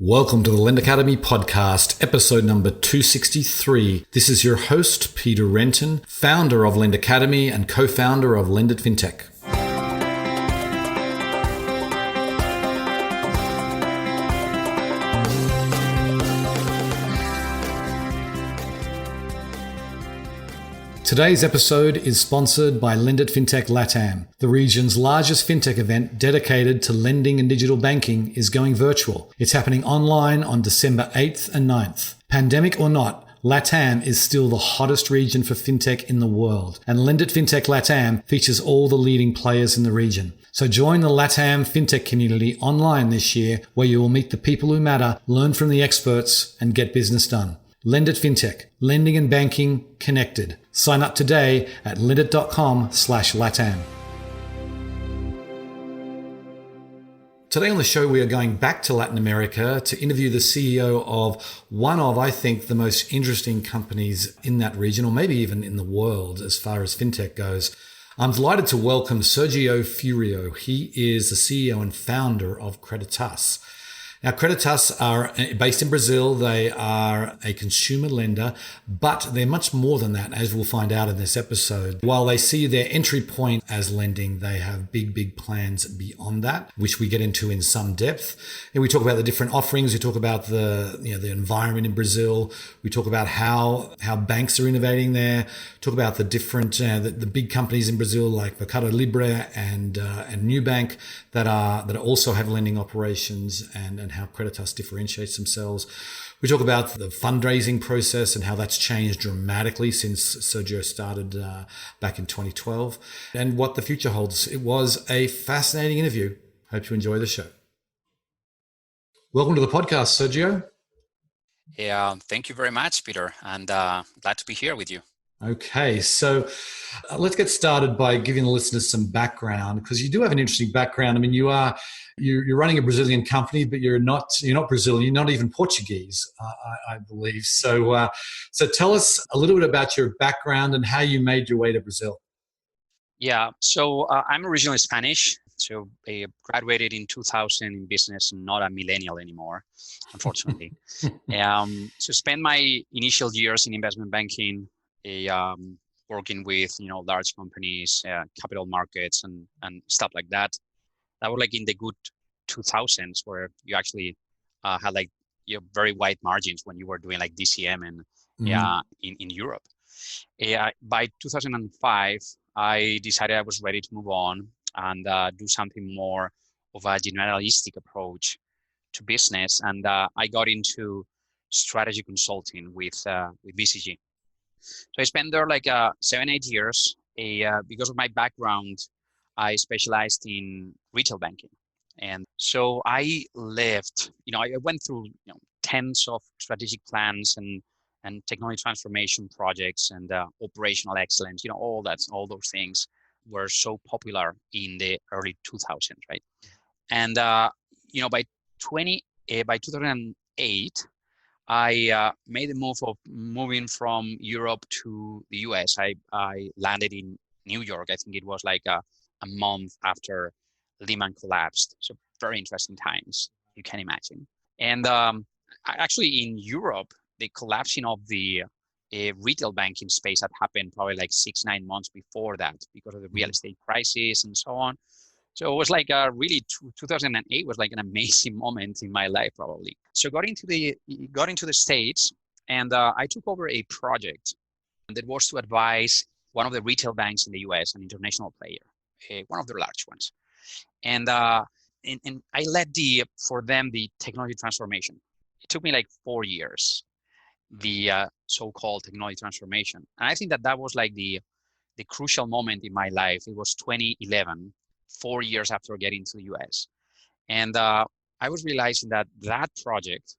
Welcome to the Lend Academy podcast, episode number 263. This is your host, Peter Renton, founder of Lend Academy and co-founder of Lend It Fintech. Today's episode is sponsored by Lend It Fintech LATAM. The region's largest fintech event dedicated to lending and digital banking is going virtual. It's happening online on December 8th and 9th. Pandemic or not, LATAM is still the hottest region for fintech in the world, and Lend It Fintech LATAM features all the leading players in the region. So join the LATAM fintech community online this year, where you will meet the people who matter, learn from the experts, and get business done. Lend It Fintech, lending and banking connected. Sign up today at lendit.com/LATAM. Today on the show, we are going back to Latin America to interview the CEO of one of, I think, the most interesting companies in that region, or maybe even in the world as far as fintech goes. I'm delighted to welcome Sergio Furio. He is the CEO and founder of Creditas. Now, Creditas are based in Brazil. They are a consumer lender, but they're much more than that, as we'll find out in this episode. While they see their entry point as lending, they have big plans beyond that, which we get into in some depth. And we talk about the different offerings. We talk about the environment in Brazil. We talk about how banks are innovating there. Talk about the different the big companies in Brazil like Mercado Libre and Nubank that also have lending operations and how Creditas differentiates themselves. We talk about the fundraising process and how that's changed dramatically since Sergio started back in 2012 and what the future holds. It was a fascinating interview. Hope you enjoy the show. Welcome to the podcast, Sergio. Yeah, thank you very much, Peter, and glad to be here with you. Okay, so let's get started by giving the listeners some background, because you do have an interesting background. I mean, you're running a Brazilian company, but you're not Brazilian. You're not even Portuguese, I believe. So tell us a little bit about your background and how you made your way to Brazil. Yeah, so I'm originally Spanish. So I graduated in 2000 in business, not a millennial anymore, unfortunately. So spent my initial years in investment banking, working with large companies, capital markets, and stuff like that. That was like in the good 2000s, where you actually had like very wide margins when you were doing like DCM and in Europe. By 2005, I decided I was ready to move on and do something more of a generalistic approach to business, and I got into strategy consulting with BCG. So I spent there like 7-8 years. Because of my background, I specialized in retail banking. And so I left, I went through tens of strategic plans and technology transformation projects and operational excellence, all those things were so popular in the early 2000s, right? And, by 2008, I made the move of moving from Europe to the US. I landed in New York. I think it was like a month after Lehman collapsed. So very interesting times, you can imagine. And actually in Europe, the collapsing of the retail banking space had happened probably like 6-9 months before that because of the real estate crisis and so on. So it was like really 2008 was like an amazing moment in my life, probably. So got into the States, and I took over a project that was to advise one of the retail banks in the US, an international player, one of the large ones. And I led for them the technology transformation. It took me like 4 years, the so-called technology transformation. And I think that was like the crucial moment in my life. It was 2011. 4 years after getting to the US. And I was realizing that project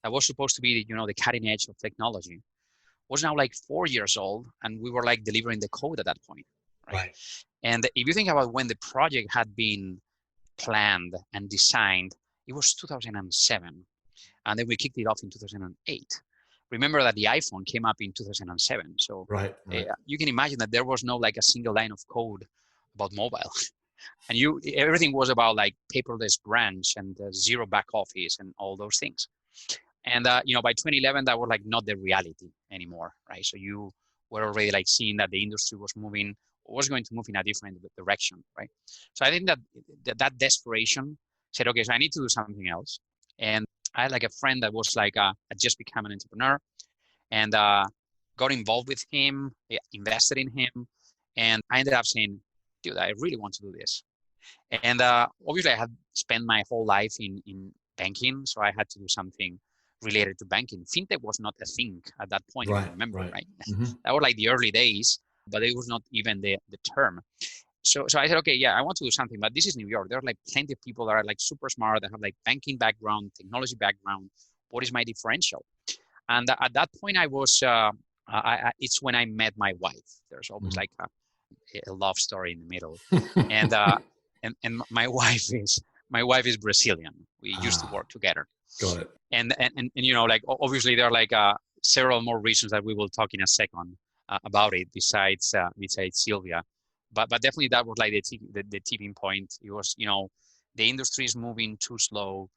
that was supposed to be, the cutting edge of technology was now like 4 years old, and we were like delivering the code at that point. Right? And if you think about when the project had been planned and designed, it was 2007. And then we kicked it off in 2008. Remember that the iPhone came up in 2007. So right. You can imagine that there was no like a single line of code about mobile. And everything was about like paperless branch and zero back office and all those things. And by 2011, that was like not the reality anymore, right? So you were already like seeing that the industry was going to move in a different direction, right? So I think that desperation said, okay, so I need to do something else. And I had like a friend that was like had just become an entrepreneur, and got involved with him, invested in him, and I ended up saying, dude, I really want to do this. And obviously, I had spent my whole life in banking, so I had to do something related to banking. Fintech was not a thing at that point, if you Right, remember, right. right? Mm-hmm. That was like the early days, but it was not even the term. So I said, okay, yeah, I want to do something, but this is New York. There are like plenty of people that are like super smart, that have like banking background, technology background. What is my differential? And at that point, I was, it's when I met my wife. There's always like a love story in the middle. And, and my wife is Brazilian. We used to work together. Got it. And like obviously there are like several more reasons that we will talk in a second about it besides Sylvia, but definitely that was like the tipping point. It was the industry is moving too slow.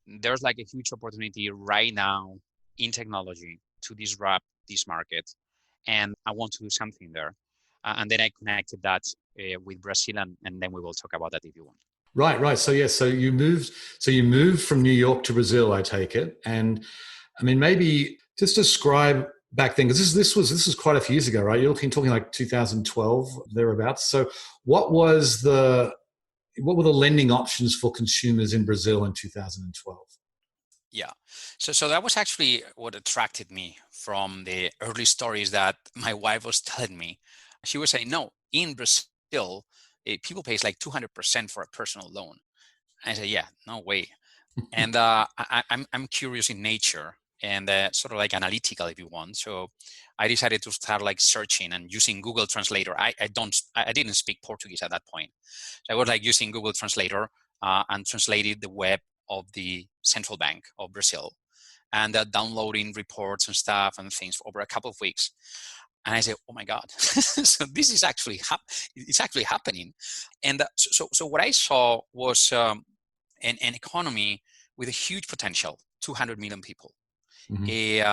There's like a huge opportunity right now in technology to disrupt this market, and I want to do something there. And then I connected that with Brazil, and then we will talk about that if you want. Right, right. So yeah, so you moved. So you moved from New York to Brazil, I take it. And I mean, maybe just describe back then, because this was quite a few years ago, right? You're talking like 2012 thereabouts. So what were the lending options for consumers in Brazil in 2012? Yeah. So that was actually what attracted me from the early stories that my wife was telling me. She was saying, no, in Brazil, people pays like 200% for a personal loan. I said, yeah, no way. And I'm curious in nature and sort of like analytical, if you want. So I decided to start like searching and using Google Translator. I didn't speak Portuguese at that point. So I was like using Google Translator and translated the web of the central bank of Brazil, and downloading reports and stuff and things for over a couple of weeks. And I said, oh my God, so this is actually it's actually happening. And so what I saw was an economy with a huge potential, 200 million people, a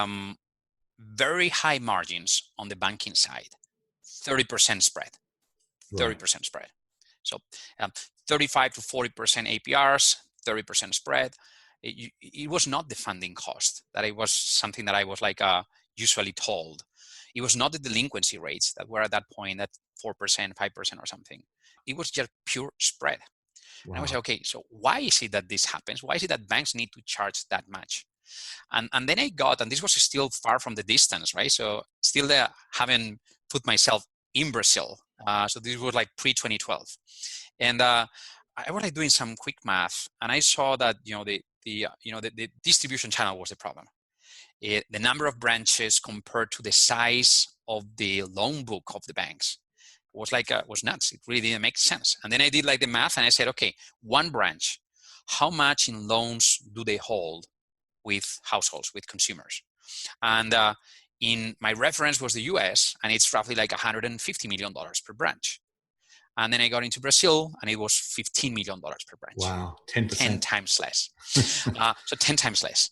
very high margins on the banking side, 30% spread, 30% spread. So 35 to 40% APRs, 30% spread. It was not the funding cost that it was something that I was like usually told. It was not the delinquency rates that were at that point at 4%, 5% or something. It was just pure spread. Wow. And I was like, okay, so why is it that this happens? Why is it that banks need to charge that much? And then I got, and this was still far from the distance, right? So still haven't put myself in Brazil. So this was like pre-2012. And I was like doing some quick math, and I saw that the distribution channel was the problem. The number of branches compared to the size of the loan book of the banks was nuts. It really didn't make sense. And then I did like the math, and I said, okay, one branch, how much in loans do they hold with households, with consumers? And in my reference was the US, and it's roughly like $150 million per branch. And then I got into Brazil, and it was $15 million per branch. Wow, 10%. 10 times less. So 10 times less.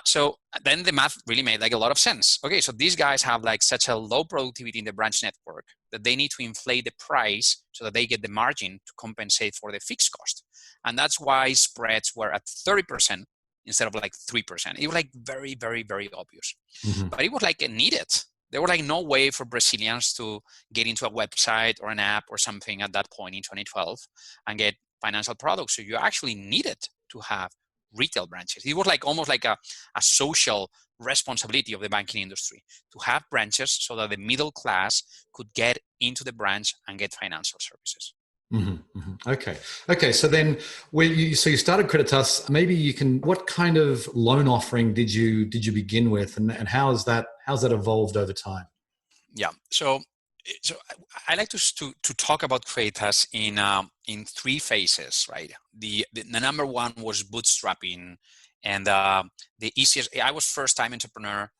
So then the math really made like a lot of sense. Okay, so these guys have like such a low productivity in the branch network that they need to inflate the price so that they get the margin to compensate for the fixed cost. And that's why spreads were at 30% instead of like 3%. It was like very, very, very obvious. But it was like needed. There was like no way for Brazilians to get into a website or an app or something at that point in 2012 and get financial products. So you actually needed to have retail branches. It was like almost like a social responsibility of the banking industry to have branches so that the middle class could get into the branch and get financial services. Okay. So then, you started Creditas. Maybe you can. What kind of loan offering did you begin with, and how's that evolved over time? Yeah. So I like to talk about Creditas in three phases, right? The number one was bootstrapping, and the easiest. I was first time entrepreneur.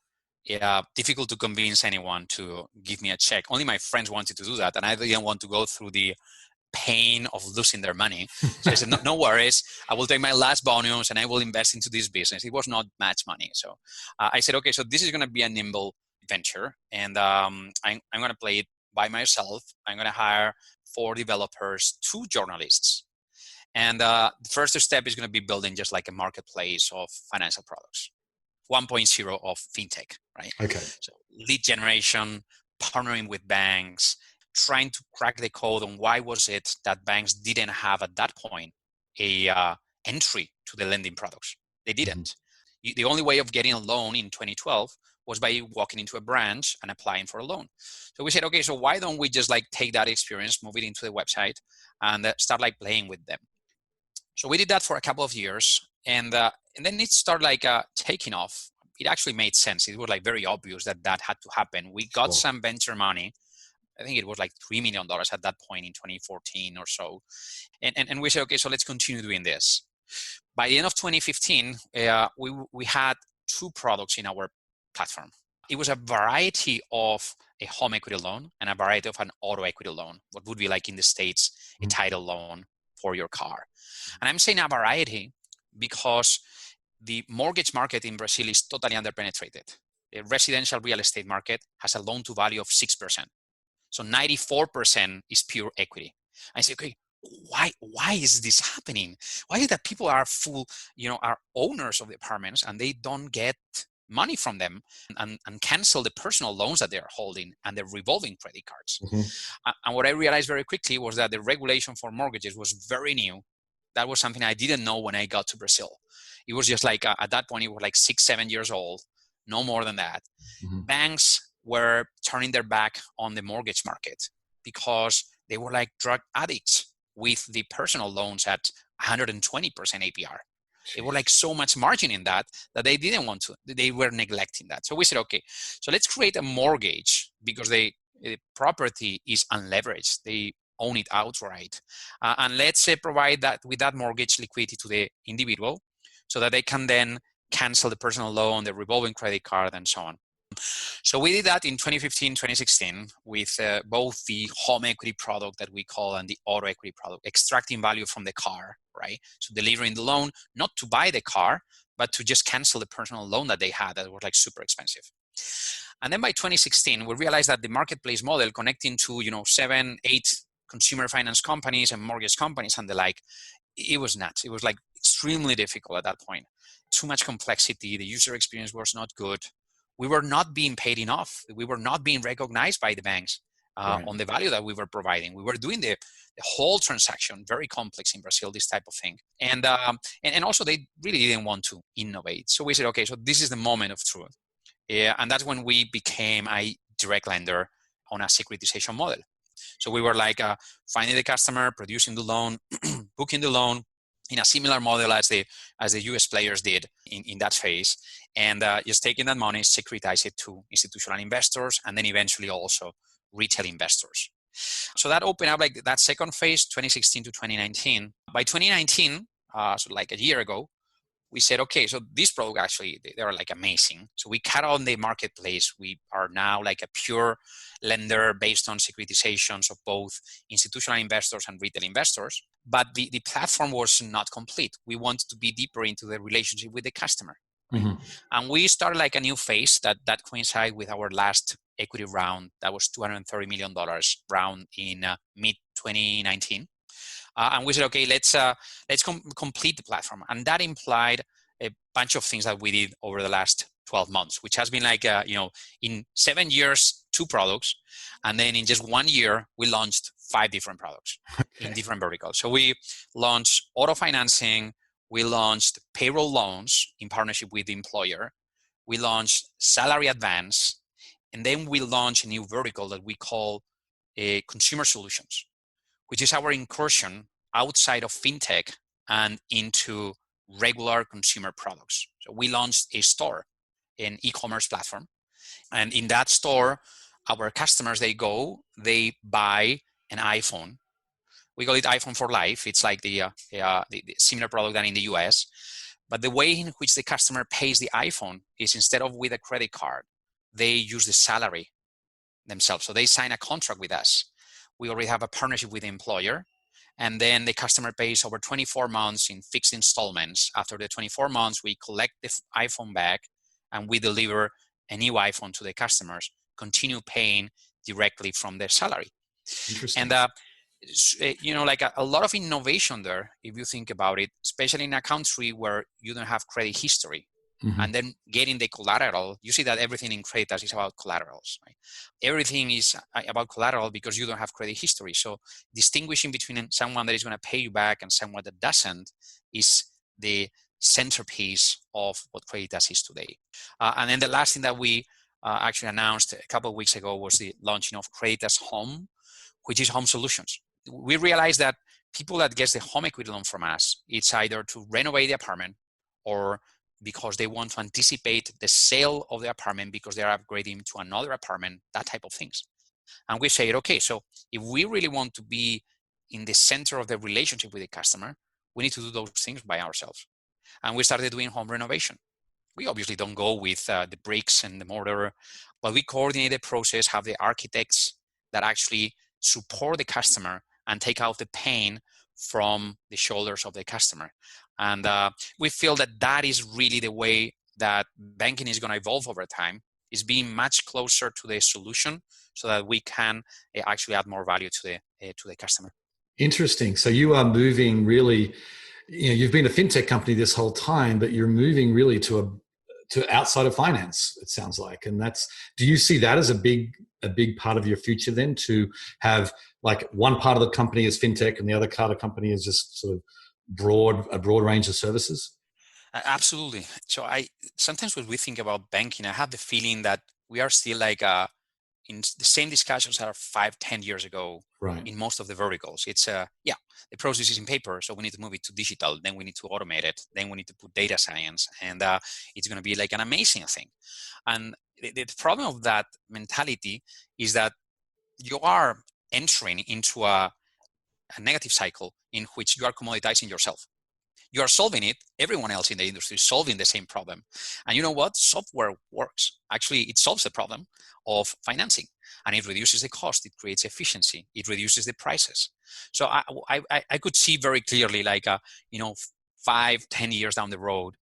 Difficult to convince anyone to give me a check. Only my friends wanted to do that, and I didn't want to go through the pain of losing their money. So I said, no worries. I will take my last bonus and I will invest into this business. It was not much money. So I said, okay, so this is going to be a nimble venture. And I'm going to play it by myself. I'm going to hire 4 developers, 2 journalists. And the first step is going to be building just like a marketplace of financial products, 1.0 of fintech, right? Okay. So lead generation, partnering with banks, trying to crack the code on why was it that banks didn't have at that point a entry to the lending products. They didn't. Mm-hmm. The only way of getting a loan in 2012 was by walking into a branch and applying for a loan. So we said, okay, so why don't we just like take that experience, move it into the website, and start like playing with them. So we did that for a couple of years, and then it started like taking off. It actually made sense. It was like very obvious that that had to happen. We got some venture money. I think it was like $3 million at that point in 2014 or so. And we said, okay, so let's continue doing this. By the end of 2015, we had 2 products in our platform. It was a variety of a home equity loan and a variety of an auto equity loan, what would be like in the States, a title loan for your car. And I'm saying a variety because the mortgage market in Brazil is totally underpenetrated. The residential real estate market has a loan to value of 6%. So 94% is pure equity. I say, okay, why is this happening? Why is it that people are are owners of the apartments and they don't get money from them and cancel the personal loans that they're holding and the revolving credit cards? Mm-hmm. And what I realized very quickly was that the regulation for mortgages was very new. That was something I didn't know when I got to Brazil. It was just like, at that point, it was like 6-7 years old, no more than that. Mm-hmm. Banks were turning their back on the mortgage market because they were like drug addicts with the personal loans at 120% APR. They were like so much margin in that they didn't want to. They were neglecting that. So we said, okay, so let's create a mortgage because the property is unleveraged. They own it outright. And let's provide that with that mortgage liquidity to the individual so that they can then cancel the personal loan, the revolving credit card, and so on. So we did that in 2015, 2016 with both the home equity product that we call and the auto equity product, extracting value from the car, right? So delivering the loan, not to buy the car, but to just cancel the personal loan that they had that was like super expensive. And then by 2016, we realized that the marketplace model connecting to, 7, 8 consumer finance companies and mortgage companies and the like, it was nuts. It was like extremely difficult at that point. Too much complexity. The user experience was not good. We were not being paid enough. We were not being recognized by the banks on the value that we were providing. We were doing the whole transaction, very complex in Brazil, this type of thing. And also they really didn't want to innovate. So we said, okay, so this is the moment of truth. And that's when we became a direct lender on a securitization model. So we were like finding the customer, producing the loan, booking the loan in a similar model as the US players did in that phase, and just taking that money, securitize it to institutional investors, and then eventually also retail investors. So that opened up like that second phase, 2016 to 2019. By 2019, so like a year ago, we said, okay, so this product actually, they are like amazing. So we cut on the marketplace. We are now like a pure lender based on securitizations of both institutional investors and retail investors. But the platform was not complete. We wanted to be deeper into the relationship with the customer. Right? Mm-hmm. And we started like a new phase that coincided with our last equity round. That was $230 million round in mid 2019. And we said, okay, let's complete the platform. And that implied a bunch of things that we did over the last 12 months, which has been like, in 7 years, 2 products. And then in just 1 year, we launched 5 different products in different verticals. So we launched auto financing. We launched payroll loans in partnership with the employer. We launched salary advance. And then we launched a new vertical that we call consumer solutions, which is our incursion outside of fintech and into regular consumer products. So we launched a store, an e-commerce platform. And in that store, our customers, they buy an iPhone. We call it iPhone for Life. It's like the similar product than in the US. But the way in which the customer pays the iPhone is instead of with a credit card, they use the salary themselves. So they sign a contract with us. We already have a partnership with the employer. And then the customer pays over 24 months in fixed installments. After the 24 months, we collect the iPhone back and we deliver a new iPhone to the customers, continue paying directly from their salary. Interesting. And like a lot of innovation there, if you think about it, especially in a country where you don't have credit history. Mm-hmm. And then getting the collateral, you see that everything in Creditas is about collaterals, right? Everything is about collateral because you don't have credit history. So distinguishing between someone that is going to pay you back and someone that doesn't is the centerpiece of what Creditas is today. And then the last thing that we actually announced a couple of weeks ago was the launching of Creditas Home, which is home solutions. We realized that people that get the home equity loan from us, it's either to renovate the apartment or because they want to anticipate the sale of the apartment because they're upgrading to another apartment, that type of things. And we say, okay, so if we really want to be in the center of the relationship with the customer, we need to do those things by ourselves. And we started doing home renovation. We obviously don't go with the bricks and the mortar, but we coordinate the process, have the architects that actually support the customer and take out the pain from the shoulders of the customer. And we feel that that is really the way that banking is going to evolve over time, is being much closer to the solution so that we can actually add more value to the customer. Interesting. So you are moving really, you've been a fintech company this whole time, but you're moving really to outside of finance, it sounds like. And do you see that as a big part of your future then, to have like one part of the company is fintech and the other part of the company is just sort of a broad range of services? Absolutely. So sometimes when we think about banking, I have the feeling that we are still like in the same discussions that are 5-10 years ago. Right. In most of the verticals. It's the process is in paper, so we need to move it to digital, then we need to automate it, then we need to put data science, and it's going to be like an amazing thing. And the problem of that mentality is that you are entering into a negative cycle in which you are commoditizing yourself. You are solving it. Everyone else in the industry is solving the same problem. And you know what? Software works. Actually, it solves the problem of financing, and it reduces the cost. It creates efficiency. It reduces the prices. So I could see very clearly, like 5-10 years down the road,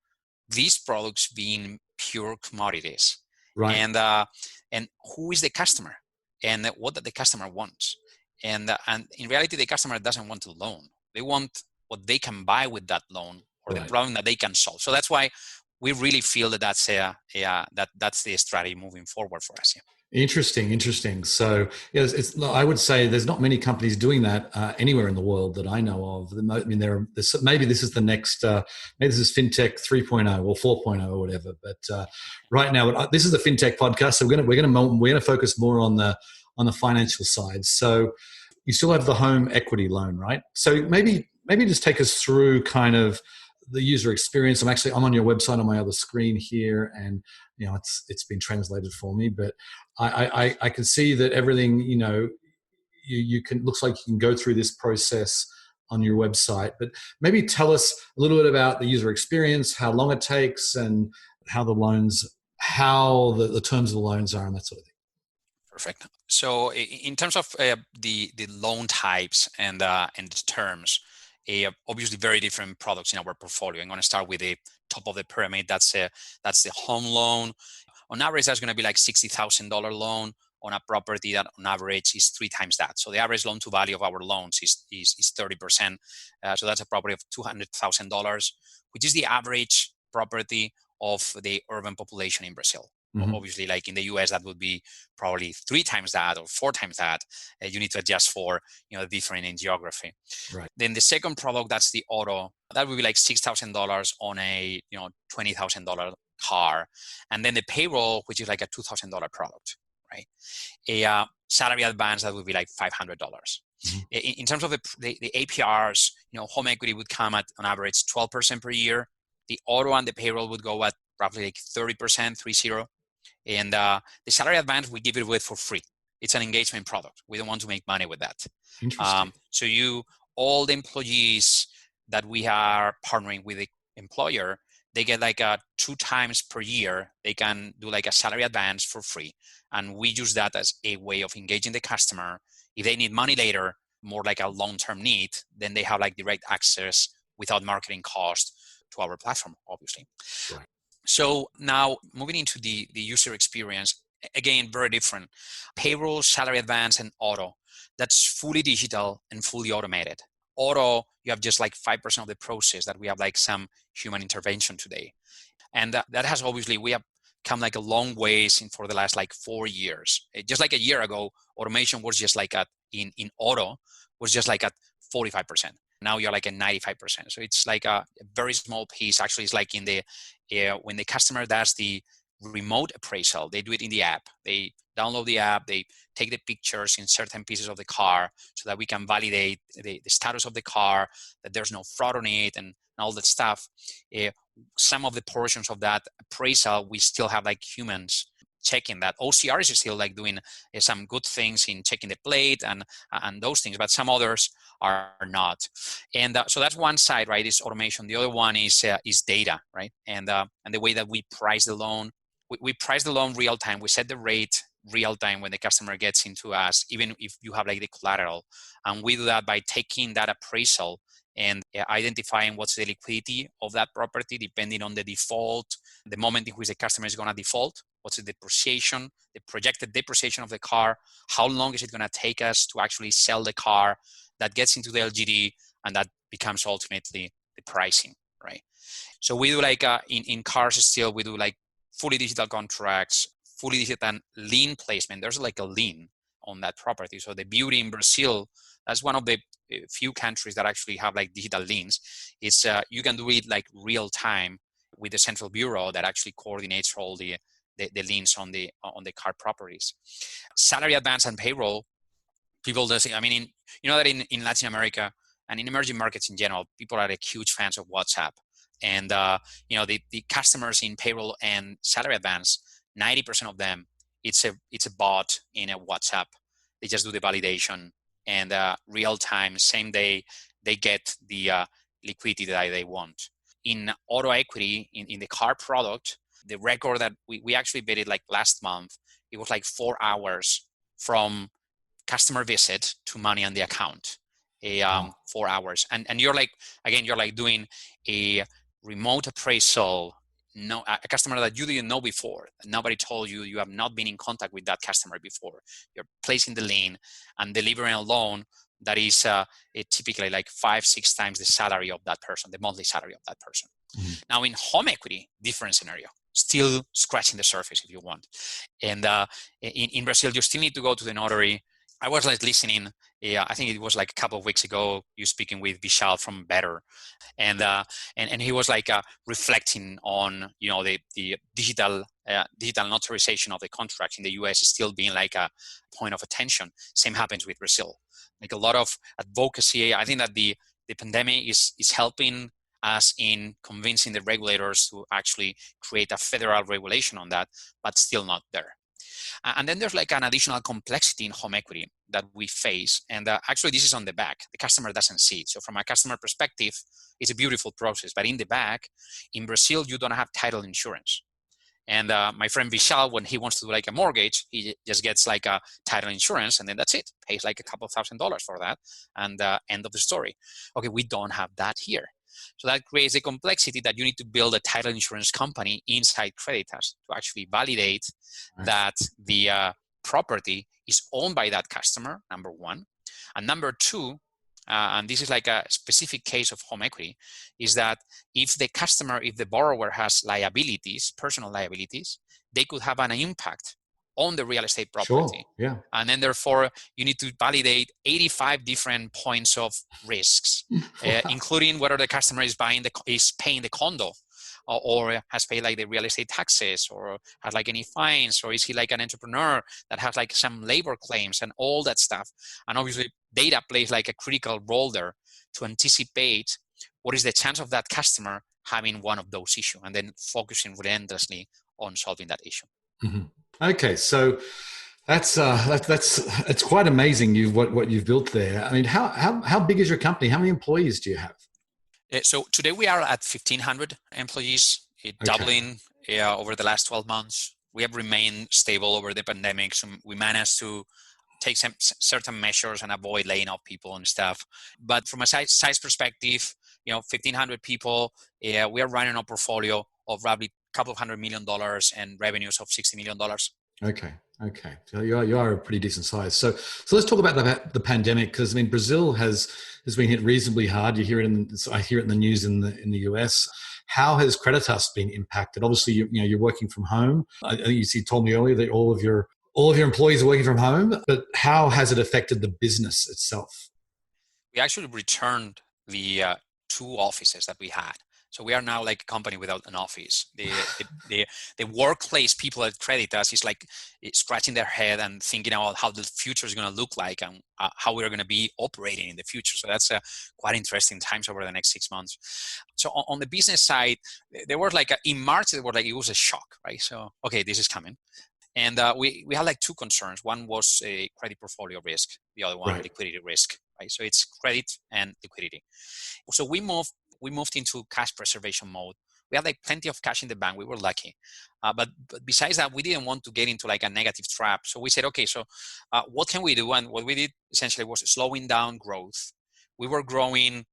these products being pure commodities. Right. And who is the customer, and what the customer wants, and in reality, the customer doesn't want a loan. They want what they can buy with that loan, or Right. the problem that they can solve. So that's why we really feel that that's the strategy moving forward for us. Yeah. Interesting. So yes, I would say there's not many companies doing that anywhere in the world that I know of. I mean, maybe this is the next, maybe this is FinTech 3.0 or 4.0 or whatever. But right now, this is a FinTech podcast, so we're going to focus more on the financial side. So you still have the home equity loan, right? So maybe just take us through kind of the user experience. I'm on your website on my other screen here, and it's been translated for me, but I can see that everything, you can, looks like you can go through this process on your website. But maybe tell us a little bit about the user experience, how long it takes, and how the terms of the loans are, and that sort of thing. Perfect. So in terms of the loan types and the terms, obviously very different products in our portfolio. I'm going to start with the top of the pyramid. That's the home loan. On average, that's going to be like $60,000 loan on a property that on average is 3 times that. So the average loan to value of our loans is 30%. So that's a property of $200,000, which is the average property of the urban population in Brazil. Mm-hmm. Obviously, like in the US, that would be probably 3 times that or 4 times that. You need to adjust for the different in geography. Right. Then the second product, that's the auto. That would be like $6,000 on a $20,000 car, and then the payroll, which is like a $2,000 product, right? A salary advance, that would be like $500. Mm-hmm. In terms of the APRs, home equity would come at on average 12% per year. The auto and the payroll would go at roughly like 30%, 30. And the salary advance, we give it away for free. It's an engagement product. We don't want to make money with that. Interesting. So all the employees that we are partnering with the employer, they get like 2 times per year. They can do like a salary advance for free. And we use that as a way of engaging the customer. If they need money later, more like a long-term need, then they have like direct access without marketing cost to our platform, obviously. Right. So now moving into the user experience, again, very different. Payroll, salary advance, and auto. That's fully digital and fully automated. Auto, you have just like 5% of the process that we have like some human intervention today. And that has obviously, we have come like a long ways for the last like 4 years. Just like a year ago, automation was just like in auto was just like at 45%. Now you're like at 95%. So it's like a very small piece. Actually, it's like in the, when the customer does the remote appraisal, they do it in the app. They download the app, they take the pictures in certain pieces of the car so that we can validate the status of the car, that there's no fraud on it and all that stuff. Some of the portions of that appraisal, we still have like humans checking that. OCR is still like doing some good things in checking the plate and those things, but some others are not. And so that's one side, right? Is automation. The other one is data, right? And the way that we price the loan, we price the loan real time. We set the rate real time when the customer gets into us, even if you have like the collateral. And we do that by taking that appraisal and identifying what's the liquidity of that property depending on the default, the moment in which the customer is going to default, what's the depreciation, the projected depreciation of the car, how long is it going to take us to actually sell the car. That gets into the LGD, and that becomes ultimately the pricing, right? So we do like in cars still, we do like fully digital contracts, fully digital lien placement. There's like a lien on that property. So the beauty in Brazil, that's one of the few countries that actually have like digital liens. It's you can do it like real time with the central bureau that actually coordinates all the liens on the car properties. Salary advance and payroll, people do say, I mean, you know that in Latin America and in emerging markets in general, people are like huge fans of WhatsApp. And you know, the customers in payroll and salary advance, 90% of them, it's a bot in a WhatsApp. They just do the validation and real time, same day, they get the liquidity that they want. In auto equity, in the car product, the record that we actually did it like last month, it was like 4 hours from customer visit to money on the account. 4 hours. And you're like, again, you're like doing a remote appraisal, a customer that you didn't know before, nobody told you, you have not been in contact with that customer before. You're placing the lien and delivering a loan that is typically like 5-6 times the salary of that person, the monthly salary of that person. Mm-hmm. Now in home equity, different scenario, still scratching the surface if you want. And in Brazil, you still need to go to the notary. I was like listening, I think it was like a couple of weeks ago, you speaking with Vishal from Better, and he was like reflecting on, you know, the digital notarization of the contract in the US is still being like a point of attention. Same happens with Brazil. Like a lot of advocacy. I think that the pandemic is helping us in convincing the regulators to actually create a federal regulation on that, but still not there. And then there's like an additional complexity in home equity that we face. And actually, this is on the back. The customer doesn't see it. So from a customer perspective, it's a beautiful process. But in the back, in Brazil, you don't have title insurance. And my friend Vishal, when he wants to do like a mortgage, he just gets like a title insurance and then that's it. Pays like a couple of $1,000s for that and end of the story. Okay, we don't have that here. So that creates a complexity that you need to build a title insurance company inside Creditas to actually validate that the property is owned by that customer, number one. And number two, and this is like a specific case of home equity, is that if the borrower has liabilities, personal liabilities, they could have an impact on the real estate property. Sure, yeah. And then therefore, you need to validate 85 different points of risks, including whether the customer is paying the condo or has paid like the real estate taxes or has like any fines, or is he like an entrepreneur that has like some labor claims and all that stuff. And obviously data plays like a critical role there to anticipate what is the chance of that customer having one of those issues and then focusing relentlessly on solving that issue. Mm-hmm. Okay, so that's it's quite amazing what you've built there. I mean, how big is your company? How many employees do you have? So today we are at 1,500 employees, doubling over the last 12 months. We have remained stable over the pandemic. So we managed to take some certain measures and avoid laying off people and stuff. But from a size perspective, 1,500 people, we are running a portfolio of roughly a couple of $100 million and revenues of $60 million. Okay. So you are a pretty decent size. So let's talk about the pandemic, because I mean Brazil has been hit reasonably hard. I hear it in the news in the US. How has Creditas been impacted? Obviously, you're working from home. I think you told me earlier that all of your employees are working from home. But how has it affected the business itself? We actually returned the 2 offices that we had. So we are now like a company without an office. The workplace people at Creditas is like scratching their head and thinking about how the future is going to look like and how we're going to be operating in the future. So that's quite interesting times over the next 6 months. So on the business side, there were like in March, it was a shock, right? So, okay, this is coming. And we had like 2 concerns. One was a credit portfolio risk. The other one, Right. liquidity risk, right? So it's credit and liquidity. So we moved into cash preservation mode. We had like plenty of cash in the bank. We were lucky. But besides that, we didn't want to get into like a negative trap. So we said, okay, so what can we do? And what we did essentially was slowing down growth. We were growing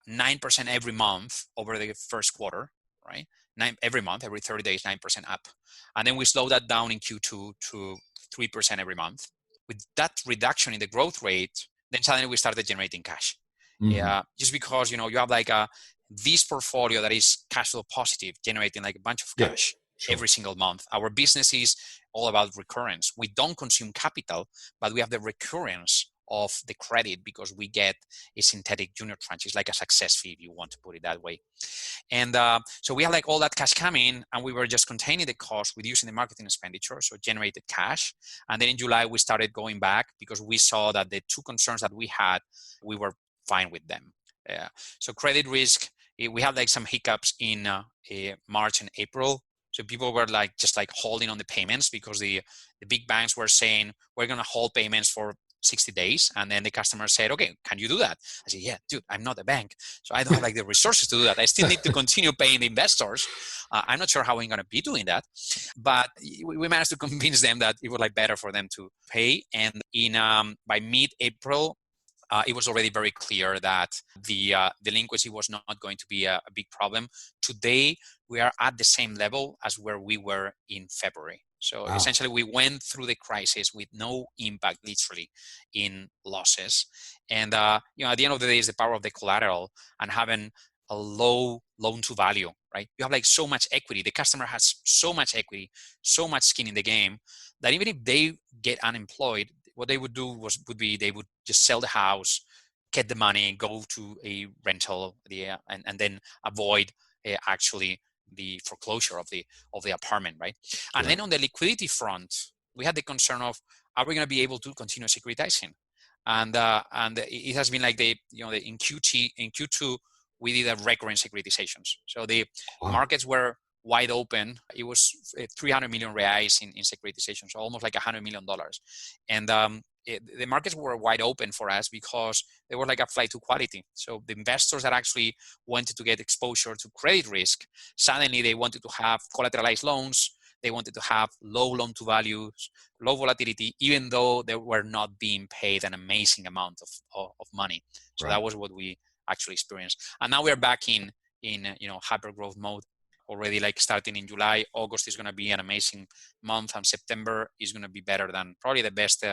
9% every month over the first quarter, right? Every month, every 30 days, 9% up. And then we slowed that down in Q2 to 3% every month. With that reduction in the growth rate, then suddenly we started generating cash. Mm-hmm. Just because, you have like this portfolio that is cash flow positive, generating like a bunch of Yeah, cash sure. every single month. Our business is all about recurrence. We don't consume capital, but we have the recurrence of the credit because we get a synthetic junior tranche. It's like a success fee, if you want to put it that way. And so we had like all that cash coming, and we were just containing the cost, reducing the marketing expenditure, so generated cash. And then in July, we started going back because we saw that the 2 concerns that we had, we were fine with them. So credit risk, we had like some hiccups in March and April. So people were like just like holding on the payments because the big banks were saying, we're going to hold payments for 60 days. And then the customer said, okay, can you do that? I said, yeah, dude, I'm not a bank. So I don't have like the resources to do that. I still need to continue paying the investors. I'm not sure how I'm going to be doing that. But we managed to convince them that it was like better for them to pay. And in by mid-April, it was already very clear that the delinquency was not going to be a big problem. Today, we are at the same level as where we were in February. So Wow. essentially, we went through the crisis with no impact, literally, in losses. And at the end of the day, is the power of the collateral and having a low loan to value, right? You have like so much equity. The customer has so much equity, so much skin in the game that even if they get unemployed, what they would do would be they would just sell the house, get the money, go to a rental, and then avoid actually the foreclosure of the apartment, right? And then on the liquidity front, we had the concern of, are we going to be able to continue securitizing? And it has been like in Q2 we did a record in securitizations. So the markets were wide open. It was 300 million reais in securitization, so almost like $100 million. And the markets were wide open for us because they were like a flight to quality. So the investors that actually wanted to get exposure to credit risk, suddenly they wanted to have collateralized loans. They wanted to have low loan to values, low volatility, even though they were not being paid an amazing amount of money. So that was what we actually experienced. And now we're back in hyper growth mode already, like starting in July. August is going to be an amazing month, and September is going to be better than probably the best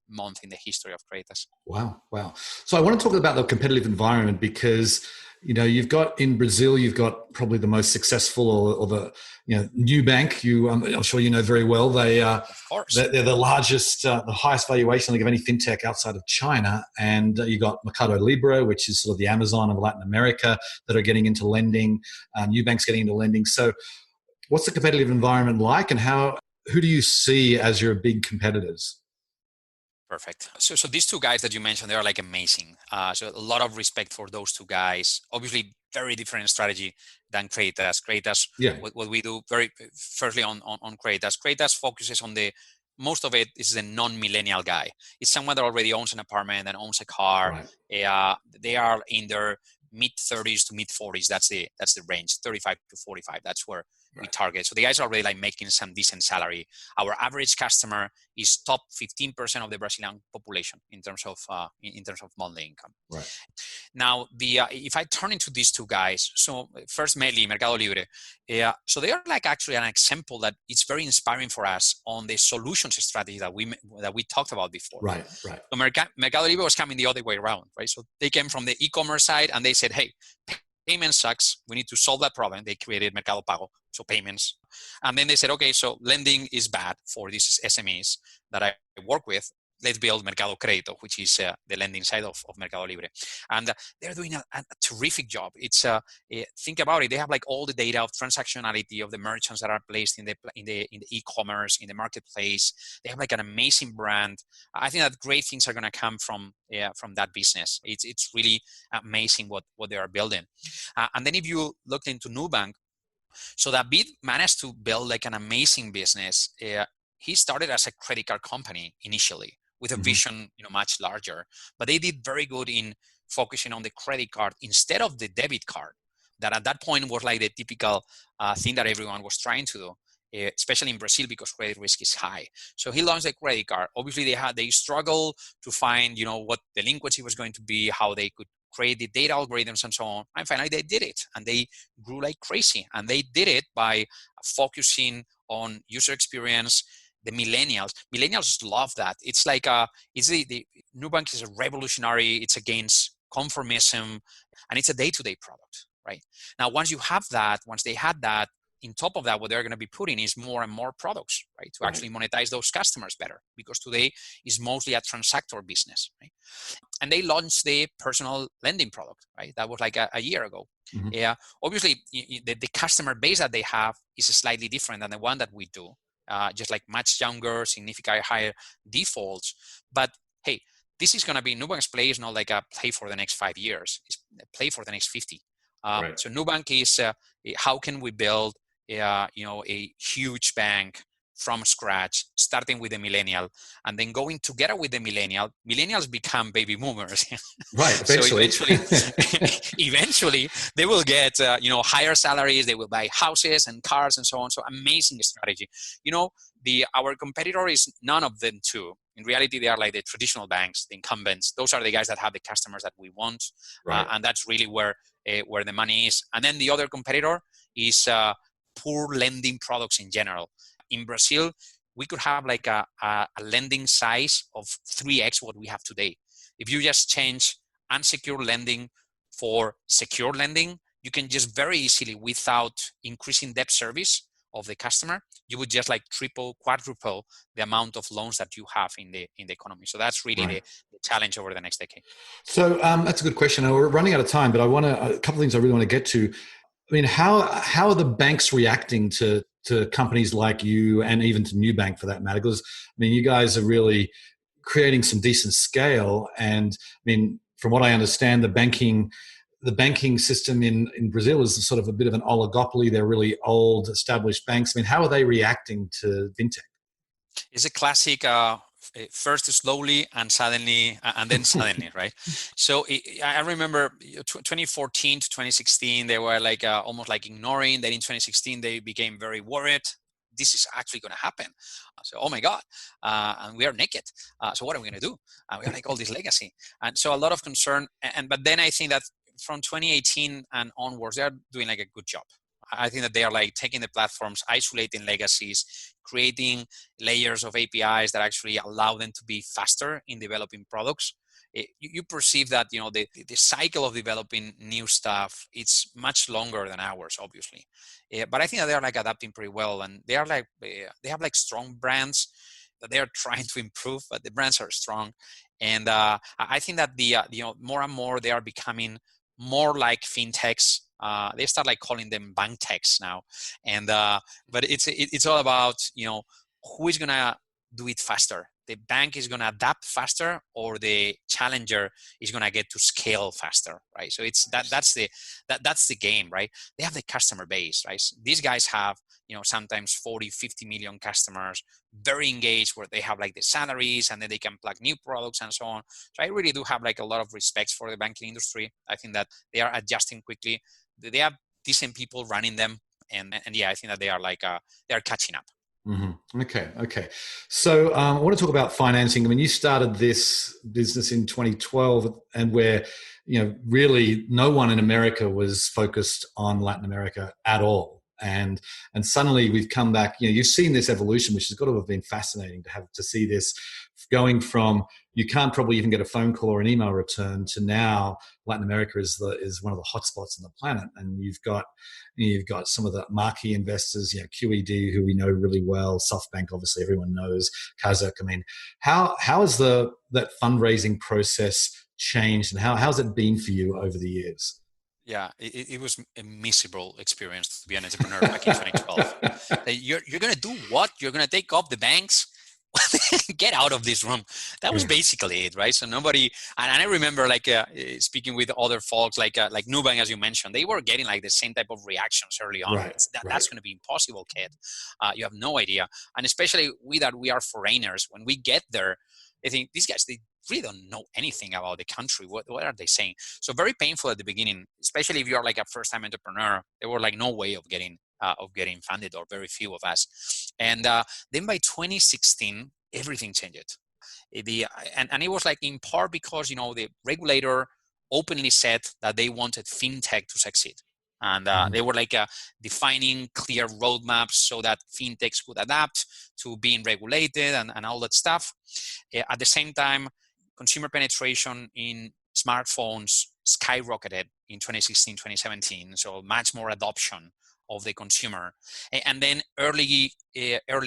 month in the history of Creditas. Wow. So I want to talk about the competitive environment because, you've got in Brazil, you've got probably the most successful or the new bank. I'm sure you know very well. Of course, they're the largest, the highest valuation of any fintech outside of China, and you got Mercado Libre, which is sort of the Amazon of Latin America, that are getting into lending. New banks getting into lending. So, what's the competitive environment like, and who do you see as your big competitors? Perfect. So these 2 guys that you mentioned, they are like amazing. So a lot of respect for those 2 guys. Obviously, very different strategy than Creditas. Creditas, what we do firstly on Creditas. Creditas focuses on most of it is a non-millennial guy. It's someone that already owns an apartment and owns a car. Right. They are in their mid 30s to mid 40s. That's the range, 35 to 45. That's where we target. So the guys are already like making some decent salary. Our average customer is top 15% of the Brazilian population in terms of monthly income. Right. Now, if I turn into these two guys, so first mainly Mercado Libre, so they are like actually an example that it's very inspiring for us on the solutions strategy that we talked about before. Right, right. So Mercado Libre was coming the other way around, right? So they came from the e-commerce side and they said, hey, payment sucks. We need to solve that problem. They created Mercado Pago, so payments. And then they said, okay, so lending is bad for these SMEs that I work with. Let's build Mercado Crédito, which is the lending side of Mercado Libre. And they're doing a terrific job. It's think about it. They have like all the data of transactionality of the merchants that are placed in the e-commerce, in the marketplace. They have like an amazing brand. I think that great things are going to come from that business. It's really amazing what they are building. And then if you look into Nubank, so David managed to build like an amazing business. He started as a credit card company initially with a vision, much larger, but they did very good in focusing on the credit card instead of the debit card. That at that point was like the typical thing that everyone was trying to do, especially in Brazil because credit risk is high. So he launched a credit card. Obviously, they struggled to find, what delinquency was going to be, how they could create the data algorithms and so on. And finally, they did it, and they grew like crazy. And they did it by focusing on user experience. The millennials love that. It's like the Nubank is a revolutionary. It's against conformism, and it's a day-to-day product, right? Now, once they had that, in top of that, what they're going to be putting is more and more products, right? To actually monetize those customers better, because today is mostly a transactor business, right? And they launched the personal lending product, right? That was like a year ago. Yeah, obviously the customer base that they have is slightly different than the one that we do. Just like much younger, significantly higher defaults. But hey, this is going to be Nubank's play is not like a play for the next 5 years. It's a play for the next 50. So Nubank is how can we build a huge bank from scratch, starting with the millennial, and then going together with the millennials become baby boomers. Right. Eventually. So eventually they will get, higher salaries. They will buy houses and cars and so on. So amazing strategy. Our competitor is none of them two. In reality, they are like the traditional banks, the incumbents. Those are the guys that have the customers that we want. And that's really where the money is. And then the other competitor is poor lending products in general. In Brazil, we could have like a lending size of 3x what we have today. If you just change unsecured lending for secure lending, you can just very easily, without increasing debt service of the customer, you would just like triple, quadruple the amount of loans that you have in the economy. So that's really the challenge over the next decade. So that's a good question. We're running out of time, but a couple of things I really want to get to. I mean, how are the banks reacting to companies like you, and even to Nubank for that matter? Because I mean, you guys are really creating some decent scale, and I mean, from what I understand, the banking system in Brazil is sort of a bit of an oligopoly. They're really old, established banks. I mean, how are they reacting to fintech? It's a classic. First slowly and suddenly, and then suddenly, right? So I remember 2014 to 2016, they were like almost like ignoring. Then in 2016, they became very worried. This is actually going to happen. So, oh my God, and we are naked. So what are we going to do? We have like all this legacy, and so a lot of concern. But then I think that from 2018 and onwards, they are doing like a good job. I think that they are like taking the platforms, isolating legacies, creating layers of APIs that actually allow them to be faster in developing products. You perceive that, the cycle of developing new stuff, it's much longer than ours, obviously. But I think that they are like adapting pretty well, and they are like, they have like strong brands that they are trying to improve, but the brands are strong. And I think that more and more they are becoming more like fintechs. They start like calling them bank techs now, and but it's all about who is gonna do it faster. The bank is gonna adapt faster, or the challenger is gonna get to scale faster, right? So it's that's the game, right? They have the customer base, right? So these guys have sometimes 40, 50 million customers, very engaged, where they have like the salaries, and then they can plug new products and so on. So I really do have like a lot of respect for the banking industry. I think that they are adjusting quickly. They have decent people running them. And yeah, I think that they are they are catching up. Mm-hmm. Okay. So I want to talk about financing. I mean, you started this business in 2012, and where really no one in America was focused on Latin America at all. And suddenly we've come back. You've seen this evolution, which has got to have been fascinating to see this going from you can't probably even get a phone call or an email return to now Latin America is one of the hotspots on the planet, and you've got some of the marquee investors, QED, who we know really well, SoftBank, obviously everyone knows, Kazakh. I mean, how has that fundraising process changed, and how's it been for you over the years? Yeah, it was a miserable experience to be an entrepreneur back in 2012. You're going to do what? You're going to take off the banks? Get out of this room. That was basically it, right? So nobody, and I remember speaking with other folks like Nubank, as you mentioned, they were getting like the same type of reactions early on. Right. That's going to be impossible, kid. You have no idea. And especially we are foreigners. When we get there, I think these guys, they really don't know anything about the country. What are they saying? So very painful at the beginning, especially if you are like a first-time entrepreneur. There were like no way of getting funded, or very few of us. And then by 2016, everything changed. And it was like in part because the regulator openly said that they wanted fintech to succeed. And they were defining clear roadmaps so that fintechs could adapt to being regulated and all that stuff. At the same time, consumer penetration in smartphones skyrocketed in 2016, 2017. So much more adoption of the consumer. And then early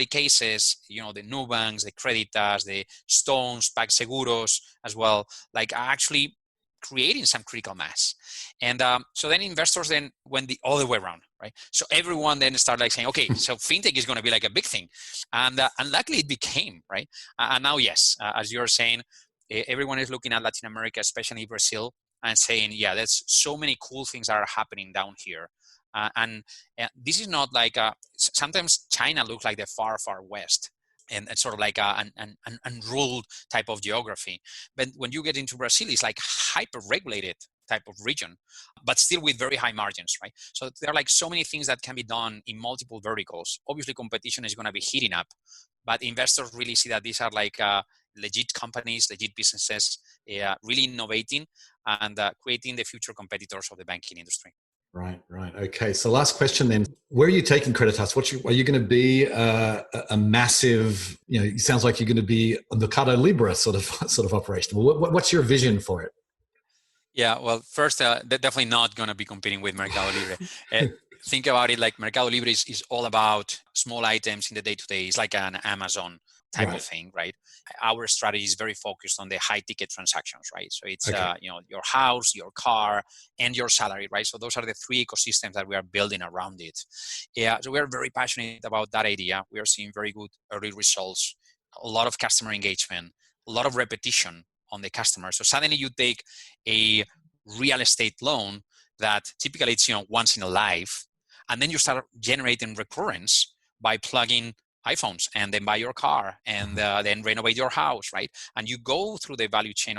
cases, the Nubanks, the Creditas, the Stones, PagSeguros as well, are actually creating some critical mass. And so then investors then went the other way around, right? So everyone then started saying, okay, so fintech is going to be like a big thing. And luckily it became, right? And now, yes, as you're saying, everyone is looking at Latin America, especially Brazil, and saying, yeah, there's so many cool things that are happening down here. And this is not sometimes China looks like the far, far west, and it's sort of like an unruled type of geography. But when you get into Brazil, it's like hyper-regulated type of region, but still with very high margins, right? So there are so many things that can be done in multiple verticals. Obviously, competition is going to be heating up, but investors really see that these are legit companies, legit businesses, really innovating and creating the future competitors of the banking industry. Right. Okay. So last question then. Where are you taking Creditas? Are you going to be a massive, it sounds like you're going to be the Mercado Libre sort of operation. What's your vision for it? Yeah, well, first, they're definitely not going to be competing with Mercado Libre. Think about it like Mercado Libre is all about small items in the day-to-day. It's like an Amazon type of thing, right? Our strategy is very focused on the high ticket transactions, right? So it's your house, your car, and your salary, right? So those are the three ecosystems that we are building around it. Yeah, so we are very passionate about that idea. We are seeing very good early results, a lot of customer engagement, a lot of repetition on the customer. So suddenly you take a real estate loan that typically it's once in a life, and then you start generating recurrence by plugging iPhones and then buy your car and then renovate your house, right? And you go through the value chain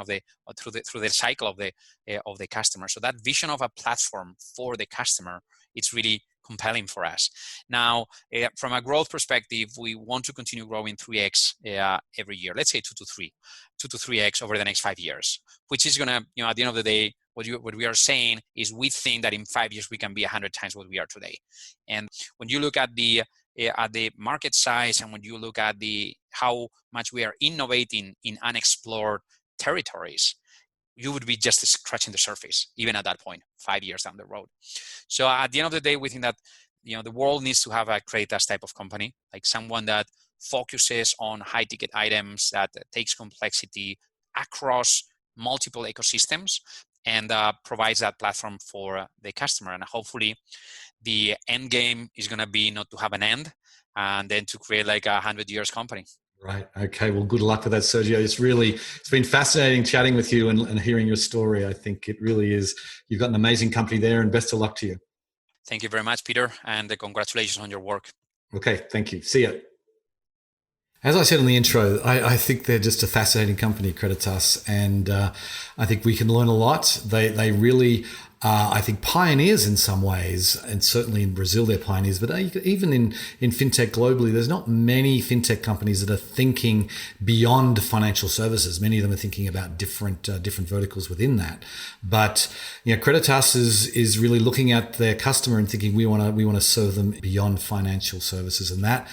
through the cycle of the customer. So that vision of a platform for the customer, it's really compelling for us. Now, from a growth perspective, we want to continue growing 3x every year. Let's say 2 to 3x over the next 5 years, which is going to, at the end of the day, what we are saying is we think that in 5 years we can be 100 times what we are today. And when you look at the market size, and when you look at how much we are innovating in unexplored territories, you would be just scratching the surface, even at that point, 5 years down the road. So at the end of the day, we think that the world needs to have a Creditas type of company, like someone that focuses on high ticket items, that takes complexity across multiple ecosystems, and provides that platform for the customer. And hopefully the end game is going to be not to have an end, and then to create like a 100 years company. Right. Okay. Well, good luck with that, Sergio. It's been fascinating chatting with you and hearing your story. I think it really is. You've got an amazing company there, and best of luck to you. Thank you very much, Peter, and congratulations on your work. Okay. Thank you. See ya. As I said in the intro, I think they're just a fascinating company, Creditas, and I think we can learn a lot. They really are, I think, pioneers in some ways, and certainly in Brazil they're pioneers, but even in fintech globally, there's not many fintech companies that are thinking beyond financial services. Many of them are thinking about different verticals within that. But Creditas is really looking at their customer and thinking we want to serve them beyond financial services, and that.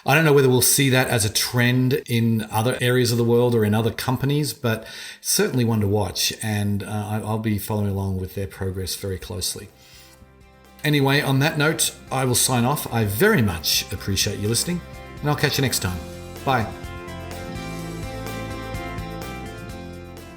I don't know whether we'll see that as a trend in other areas of the world or in other companies, but certainly one to watch. And I'll be following along with their progress very closely. Anyway, on that note, I will sign off. I very much appreciate you listening, and I'll catch you next time. Bye.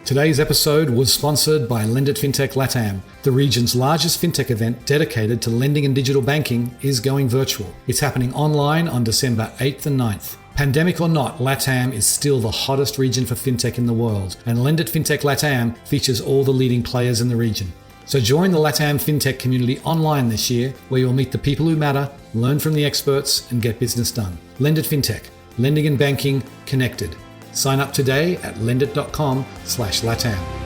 Today's episode was sponsored by Lend It Fintech LATAM. The region's largest fintech event dedicated to lending and digital banking is going virtual. It's happening online on December 8th and 9th. Pandemic or not, LATAM is still the hottest region for fintech in the world, and Lend It Fintech LATAM features all the leading players in the region. So join the LATAM fintech community online this year, where you'll meet the people who matter, learn from the experts, and get business done. Lend It Fintech, lending and banking connected. Sign up today at lendit.com/LATAM.